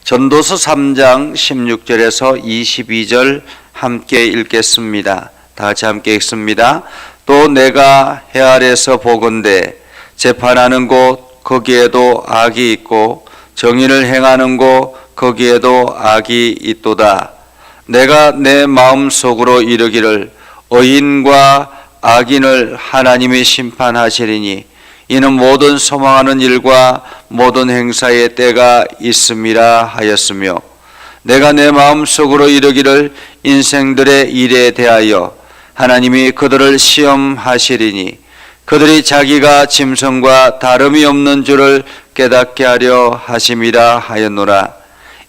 전도서 3장 16절에서 22절 함께 읽겠습니다. 다 같이 함께 읽습니다. 또 내가 해 아래서 보건대 재판하는 곳 거기에도 악이 있고 정의를 행하는 곳 거기에도 악이 있도다. 내가 내 마음속으로 이르기를 의인과 악인을 하나님이 심판하시리니 이는 모든 소망하는 일과 모든 행사의 때가 있음이라 하였으며 내가 내 마음속으로 이르기를 인생들의 일에 대하여 하나님이 그들을 시험하시리니 그들이 자기가 짐승과 다름이 없는 줄을 깨닫게 하려 하심이라 하였노라.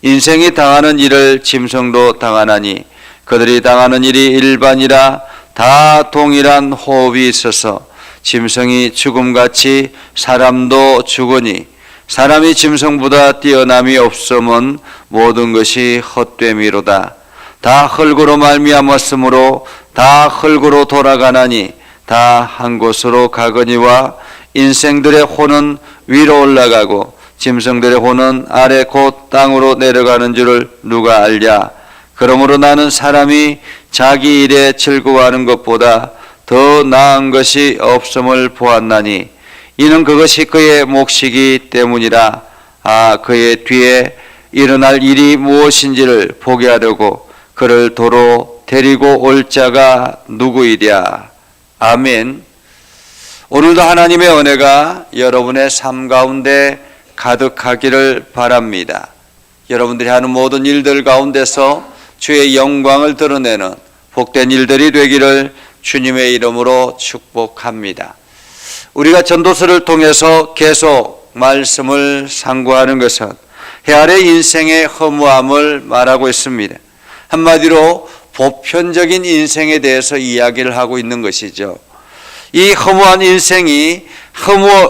인생이 당하는 일을 짐승도 당하나니 그들이 당하는 일이 일반이라 다 동일한 호흡이 있어서 짐승이 죽음같이 사람도 죽으니 사람이 짐승보다 뛰어남이 없음은 모든 것이 헛됨이로다. 다 흙으로 말미암았으므로 다 흙으로 돌아가나니 다 한 곳으로 가거니와 인생들의 혼은 위로 올라가고 짐승들의 혼은 아래 곧 땅으로 내려가는 줄을 누가 알랴. 그러므로 나는 사람이 자기 일에 즐거워하는 것보다 더 나은 것이 없음을 보았나니 이는 그것이 그의 몫이기 때문이라. 그의 뒤에 일어날 일이 무엇인지를 보게 하려고 그를 도로 데리고 올 자가 누구이랴. 아멘. 오늘도 하나님의 은혜가 여러분의 삶 가운데 가득하기를 바랍니다. 여러분들이 하는 모든 일들 가운데서 주의 영광을 드러내는 복된 일들이 되기를 주님의 이름으로 축복합니다. 우리가 전도서를 통해서 계속 말씀을 상고하는 것은 해 아래 인생의 허무함을 말하고 있습니다. 한마디로 보편적인 인생에 대해서 이야기를 하고 있는 것이죠. 이 허무한 인생이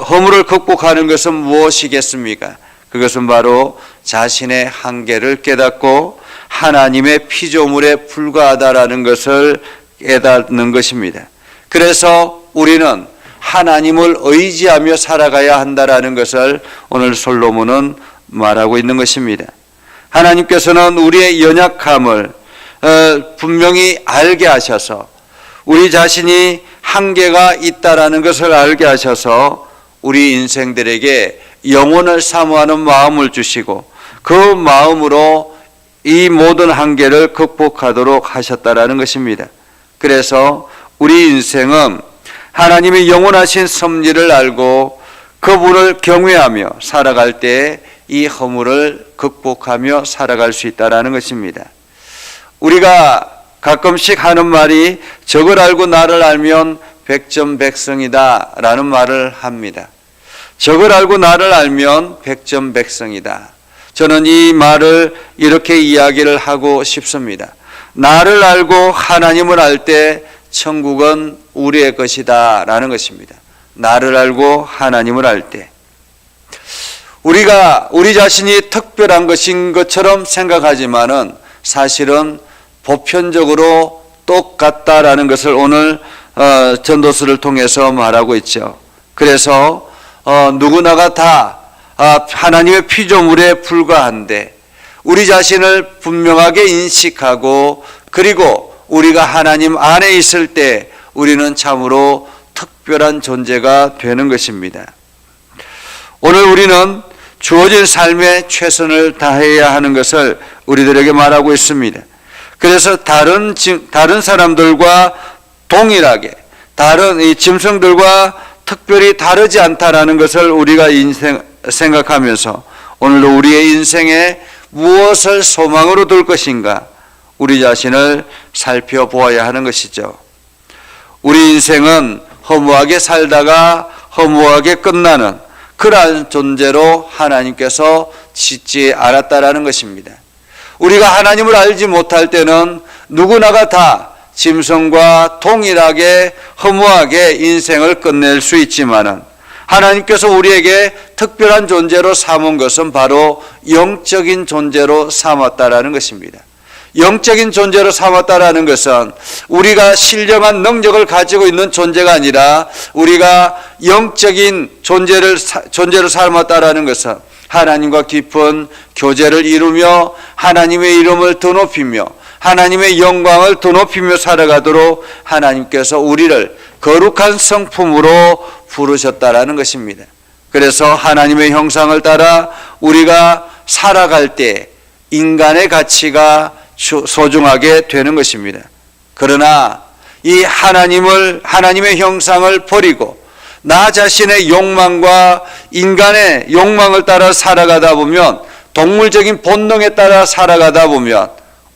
허무를 극복하는 것은 무엇이겠습니까? 그것은 바로 자신의 한계를 깨닫고 하나님의 피조물에 불과하다라는 것을 깨닫는 것입니다. 그래서 우리는 하나님을 의지하며 살아가야 한다라는 것을 오늘 솔로몬은 말하고 있는 것입니다. 하나님께서는 우리의 연약함을 분명히 알게 하셔서 우리 자신이 한계가 있다라는 것을 알게 하셔서 우리 인생들에게 영혼을 사모하는 마음을 주시고 그 마음으로 이 모든 한계를 극복하도록 하셨다라는 것입니다. 그래서 우리 인생은 하나님의 영원하신 섭리를 알고 그분을 경외하며 살아갈 때 이 허물을 극복하며 살아갈 수 있다라는 것입니다. 우리가 가끔씩 하는 말이 적을 알고 나를 알면 백전백승이다 라는 말을 합니다. 적을 알고 나를 알면 백전백승이다. 저는 이 말을 이렇게 이야기를 하고 싶습니다. 나를 알고 하나님을 알 때 천국은 우리의 것이다 라는 것입니다. 나를 알고 하나님을 알 때 우리가 우리 자신이 특별한 것인 것처럼 생각하지만은 사실은 보편적으로 똑같다라는 것을 오늘 전도서를 통해서 말하고 있죠. 그래서 누구나가 다 하나님의 피조물에 불과한데 우리 자신을 분명하게 인식하고 그리고 우리가 하나님 안에 있을 때 우리는 참으로 특별한 존재가 되는 것입니다. 오늘 우리는 주어진 삶에 최선을 다해야 하는 것을 우리들에게 말하고 있습니다. 그래서 다른 사람들과 동일하게 다른 이 짐승들과 특별히 다르지 않다라는 것을 우리가 생각하면서 오늘도 우리의 인생에 무엇을 소망으로 둘 것인가 우리 자신을 살펴보아야 하는 것이죠. 우리 인생은 허무하게 살다가 허무하게 끝나는 그러한 존재로 하나님께서 짓지 않았다라는 것입니다. 우리가 하나님을 알지 못할 때는 누구나가 다 짐승과 동일하게 허무하게 인생을 끝낼 수 있지만은 하나님께서 우리에게 특별한 존재로 삼은 것은 바로 영적인 존재로 삼았다라는 것입니다. 영적인 존재로 삼았다라는 것은 우리가 신령한 능력을 가지고 있는 존재가 아니라 우리가 영적인 존재로 삼았다라는 것은 하나님과 깊은 교제를 이루며 하나님의 이름을 더 높이며 하나님의 영광을 더 높이며 살아가도록 하나님께서 우리를 거룩한 성품으로 부르셨다라는 것입니다. 그래서 하나님의 형상을 따라 우리가 살아갈 때 인간의 가치가 소중하게 되는 것입니다. 그러나 이 하나님의 형상을 버리고 나 자신의 욕망과 인간의 욕망을 따라 살아가다 보면, 동물적인 본능에 따라 살아가다 보면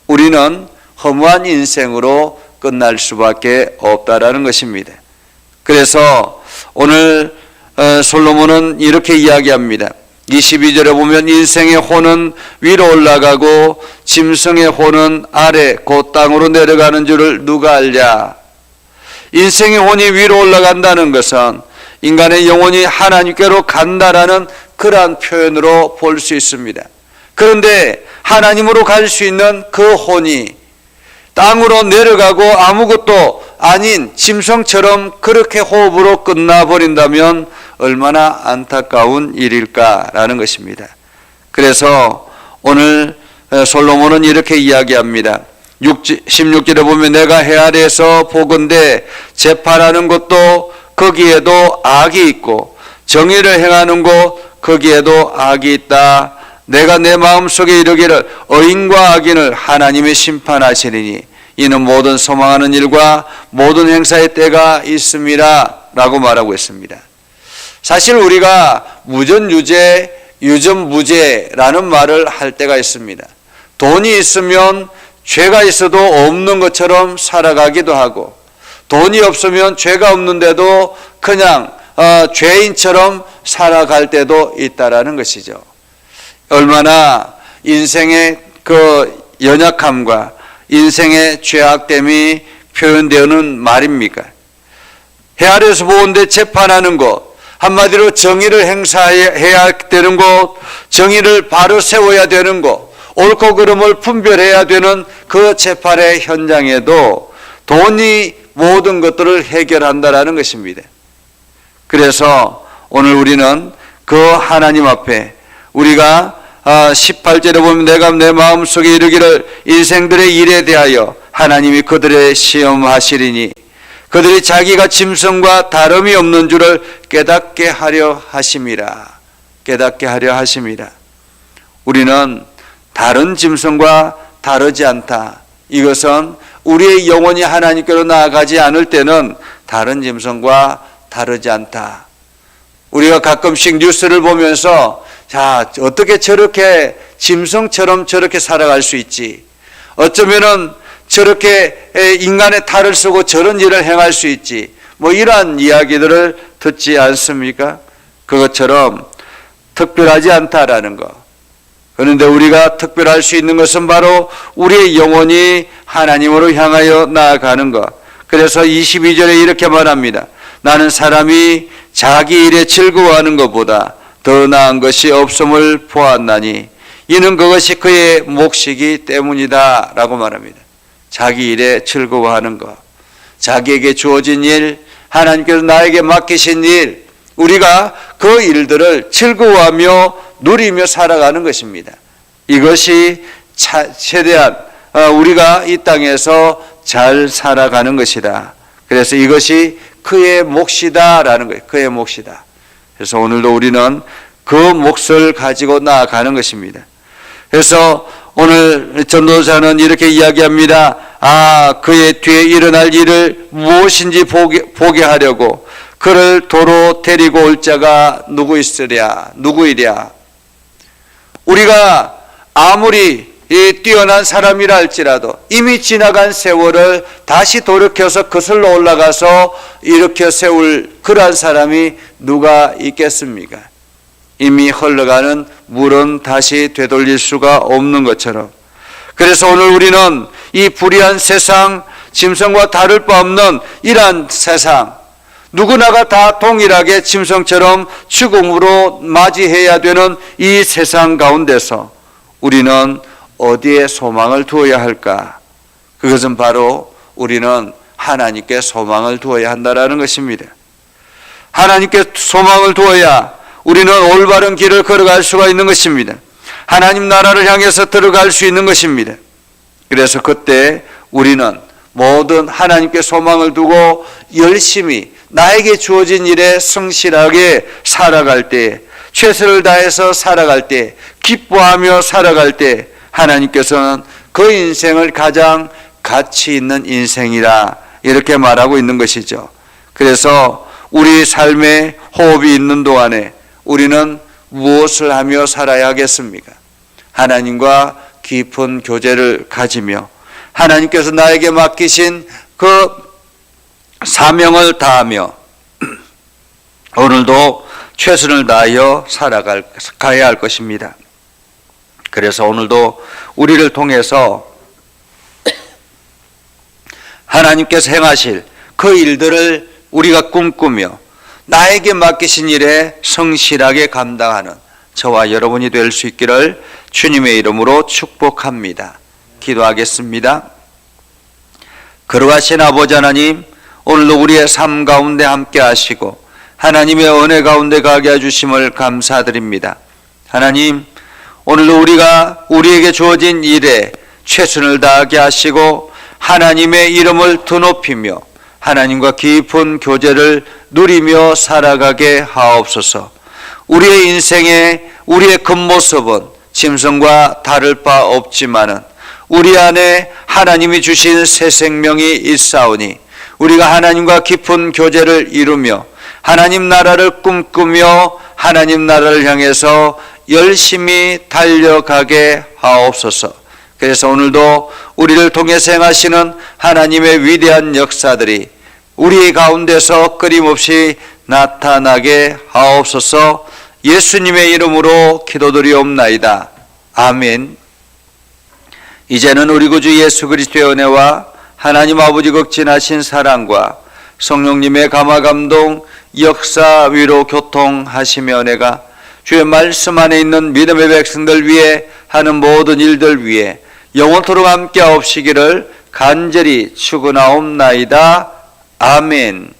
우리는 허무한 인생으로 끝날 수밖에 없다라는 것입니다. 그래서 오늘 솔로몬은 이렇게 이야기합니다. 22절에 보면 인생의 혼은 위로 올라가고 짐승의 혼은 아래 곧 땅으로 내려가는 줄을 누가 알랴. 인생의 혼이 위로 올라간다는 것은 인간의 영혼이 하나님께로 간다라는 그러한 표현으로 볼 수 있습니다. 그런데 하나님으로 갈 수 있는 그 혼이 땅으로 내려가고 아무것도 아닌 짐승처럼 그렇게 호흡으로 끝나버린다면 얼마나 안타까운 일일까라는 것입니다. 그래서 오늘 솔로몬은 이렇게 이야기합니다. 16절에 보면 내가 해 아래에서 보건대 재판하는 것도 거기에도 악이 있고 정의를 행하는 곳 거기에도 악이 있다. 내가 내 마음속에 이르기를 의인과 악인을 하나님의 심판하시리니 이는 모든 소망하는 일과 모든 행사의 때가 있음이라 라고 말하고 있습니다. 사실 우리가 무전유죄, 유전무죄라는 말을 할 때가 있습니다. 돈이 있으면 죄가 있어도 없는 것처럼 살아가기도 하고, 돈이 없으면 죄가 없는데도 그냥 죄인처럼 살아갈 때도 있다라는 것이죠. 얼마나 인생의 그 연약함과 인생의 죄악됨이 표현되는 말입니까? 해 아래에서 보건대 재판하는 곳, 한마디로 정의를 행사해야 되는 곳, 정의를 바로 세워야 되는 곳, 옳고 그름을 분별해야 되는 그 재판의 현장에도 돈이 모든 것들을 해결한다라는 것입니다. 그래서 오늘 우리는 그 하나님 앞에 우리가 18절에 보면 내가 내 마음속에 이르기를 인생들의 일에 대하여 하나님이 그들의 시험하시리니 그들이 자기가 짐승과 다름이 없는 줄을 깨닫게 하려 하심이라. 깨닫게 하려 하심이라. 우리는 다른 짐승과 다르지 않다. 이것은 우리의 영혼이 하나님께로 나아가지 않을 때는 다른 짐승과 다르지 않다. 우리가 가끔씩 뉴스를 보면서 자, 어떻게 저렇게 짐승처럼 저렇게 살아갈 수 있지? 어쩌면은 저렇게 인간의 탈을 쓰고 저런 일을 행할 수 있지? 뭐 이러한 이야기들을 듣지 않습니까? 그것처럼 특별하지 않다라는 거. 그런데 우리가 특별할 수 있는 것은 바로 우리의 영혼이 하나님으로 향하여 나아가는 것. 그래서 22절에 이렇게 말합니다. 나는 사람이 자기 일에 즐거워하는 것보다 더 나은 것이 없음을 보았나니 이는 그것이 그의 몫이기 때문이다 라고 말합니다. 자기 일에 즐거워하는 것, 자기에게 주어진 일, 하나님께서 나에게 맡기신 일, 우리가 그 일들을 즐거워하며 누리며 살아가는 것입니다. 이것이 최대한 우리가 이 땅에서 잘 살아가는 것이다. 그래서 이것이 그의 몫이다라는 거예요. 그의 몫이다. 그래서 오늘도 우리는 그 몫을 가지고 나아가는 것입니다. 그래서 오늘 전도자는 이렇게 이야기합니다. 그의 뒤에 일어날 일을 무엇인지 보게 하려고 그를 도로 데리고 올 자가 누구이랴. 우리가 아무리 뛰어난 사람이라 할지라도 이미 지나간 세월을 다시 돌이켜서 거슬러 올라가서 일으켜 세울 그러한 사람이 누가 있겠습니까? 이미 흘러가는 물은 다시 되돌릴 수가 없는 것처럼. 그래서 오늘 우리는 이 불의한 세상, 짐승과 다를 바 없는 이러한 세상, 누구나가 다 동일하게 짐승처럼 죽음으로 맞이해야 되는 이 세상 가운데서 우리는 어디에 소망을 두어야 할까? 그것은 바로 우리는 하나님께 소망을 두어야 한다라는 것입니다. 하나님께 소망을 두어야 우리는 올바른 길을 걸어갈 수가 있는 것입니다. 하나님 나라를 향해서 들어갈 수 있는 것입니다. 그래서 그때 우리는 모든 하나님께 소망을 두고 열심히 나에게 주어진 일에 성실하게 살아갈 때, 최선을 다해서 살아갈 때, 기뻐하며 살아갈 때 하나님께서는 그 인생을 가장 가치 있는 인생이라 이렇게 말하고 있는 것이죠. 그래서 우리 삶에 호흡이 있는 동안에 우리는 무엇을 하며 살아야 하겠습니까? 하나님과 깊은 교제를 가지며 하나님께서 나에게 맡기신 그 사명을 다하며 오늘도 최선을 다하여 살아가야 할 것입니다. 그래서 오늘도 우리를 통해서 하나님께서 행하실 그 일들을 우리가 꿈꾸며 나에게 맡기신 일에 성실하게 감당하는 저와 여러분이 될 수 있기를 주님의 이름으로 축복합니다. 기도하겠습니다. 거룩하신 아버지 하나님, 오늘도 우리의 삶 가운데 함께 하시고 하나님의 은혜 가운데 가게 해주심을 감사드립니다. 하나님, 오늘도 우리가 우리에게 주어진 일에 최선을 다하게 하시고 하나님의 이름을 드높이며 하나님과 깊은 교제를 누리며 살아가게 하옵소서. 우리의 인생에 우리의 겉모습은 짐승과 다를 바 없지만은 우리 안에 하나님이 주신 새 생명이 있사오니 우리가 하나님과 깊은 교제를 이루며 하나님 나라를 꿈꾸며 하나님 나라를 향해서 열심히 달려가게 하옵소서. 그래서 오늘도 우리를 통해서 행하시는 하나님의 위대한 역사들이 우리 가운데서 끊임없이 나타나게 하옵소서. 예수님의 이름으로 기도드리옵나이다. 아멘. 이제는 우리 구주 예수 그리스도의 은혜와 하나님 아버지 극진하신 사랑과 성령님의 감화감동 역사 위로 교통하시며 은혜가 주의 말씀 안에 있는 믿음의 백성들 위해 하는 모든 일들 위해 영원토록 함께 하옵시기를 간절히 축원하옵나이다. 아멘.